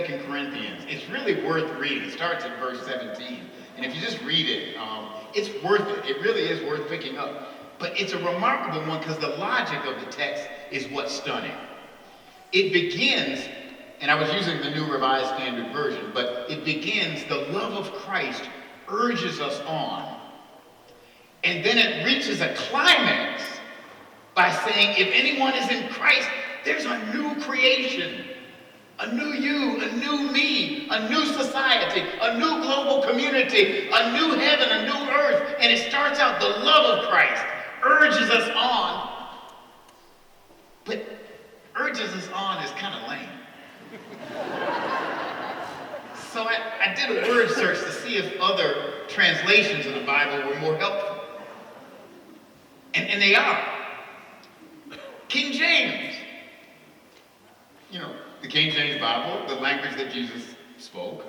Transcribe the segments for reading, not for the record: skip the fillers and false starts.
2 Corinthians. It's really worth reading. It starts at verse 17. And if you just read it, it's worth it. It really is worth picking up. But it's a remarkable one because the logic of the text is what's stunning. It begins, and I was using the New Revised Standard Version, but it begins, the love of Christ urges us on. And then it reaches a climax by saying, if anyone is in Christ, there's a new creation, a new you, a new me, a new society, a new global community, a new heaven, a new earth. And it starts out, the love of Christ urges us on. But urges us on is kind of lame. So I did a word search to see if other translations of the Bible were more helpful. And they are. King James. You know, the King James Bible, the language that Jesus spoke.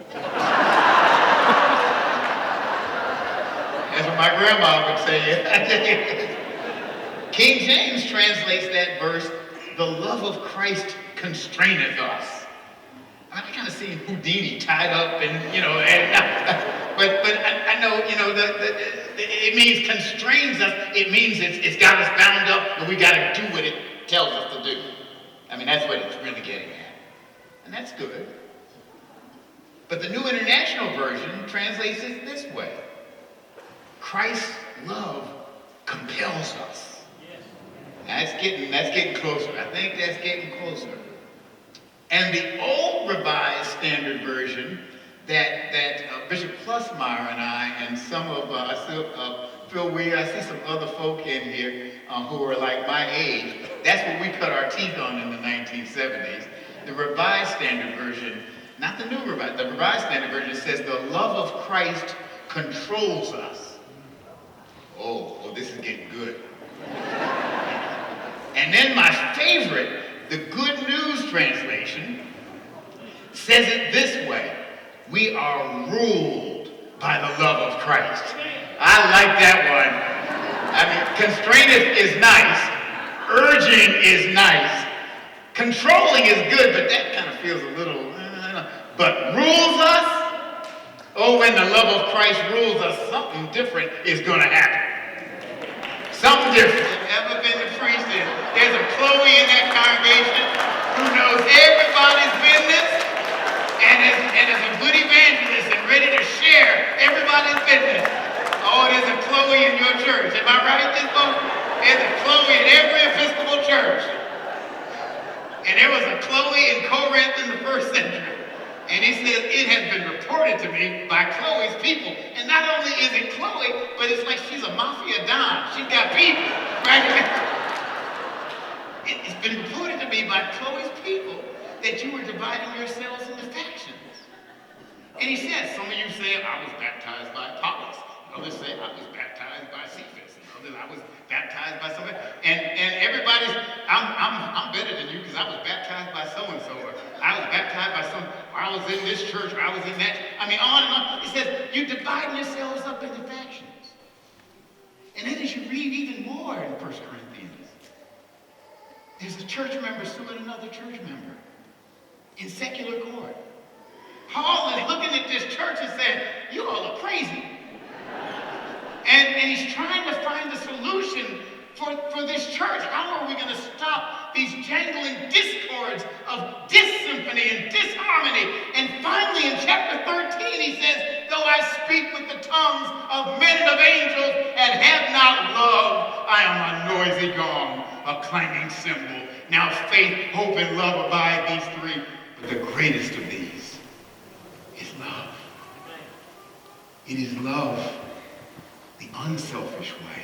That's what my grandma would say. King James translates that verse, the love of Christ constraineth us. I kind of see Houdini tied up and, you know, but I know, you know, it means constrains us. It means it's got us bound up and we got to do what it tells us to do. I mean, that's what it's really getting at. And that's good. But the New International Version translates it this way. Christ's love compels us. That's getting closer. I think that's getting closer. And the old Revised Standard Version that Bishop Plusmeyer and I and some of Phil Weir, I see some other folk in here who are like my age. That's what we cut our teeth on in the 1970s. The Revised Standard Version, not the New Revised, the Revised Standard Version says the love of Christ controls us. Oh, this is getting good. And then my favorite, the Good News translation, says it this way. We are ruled by the love of Christ. I like that one. I mean, constraineth is nice. Urging is nice. Controlling is good, but that kind of feels a little, but rules us? Oh, when the love of Christ rules us, something different is going to happen. Something different. Ever been to preach? There's a Chloe in that congregation who knows everybody's business and is a good evangelist and ready to share everybody's business. Oh, there's a Chloe in your church. Am I right, this folks? There's a Chloe in every Episcopal church. And there was a Chloe in Corinth in the first century. And he says, it has been reported to me by Chloe's people. And not only is it Chloe, but it's like she's a mafia don. She's got people, right? It's been reported to me by Chloe's people that you were dividing yourselves into factions. And he says, some of you say, I was baptized by Apollos. Others say, I was baptized by Cephas. And others, I was baptized by somebody. And everybody's, I'm better than you because I was baptized by so-and-so. Or I was baptized by some, or I was in this church, or I was in that. I mean, on and on. It says, you're dividing yourselves up into factions. And then as you read even more in 1 Corinthians, there's a church member suing another church member in secular court. Paul is looking at this church and saying, you all are crazy. And he's trying to find a solution for this church. How are we going to stop these jangling discords of dissymphony and disharmony? And finally, in chapter 13, he says, though I speak with the tongues of men and of angels and have not love, I am a noisy gong, a clanging cymbal. Now faith, hope, and love abide, these three. But the greatest of these is love. It is love, the unselfish way,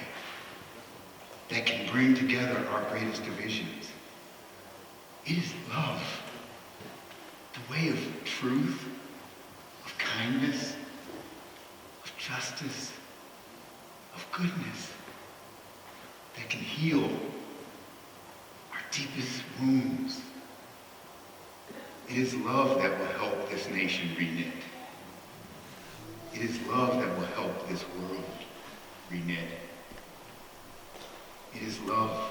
that can bring together our greatest divisions. It is love, the way of truth, of kindness, of justice, of goodness, that can heal our deepest wounds. It is love that will help this nation reknit. It is love that will help this world reknit. It is love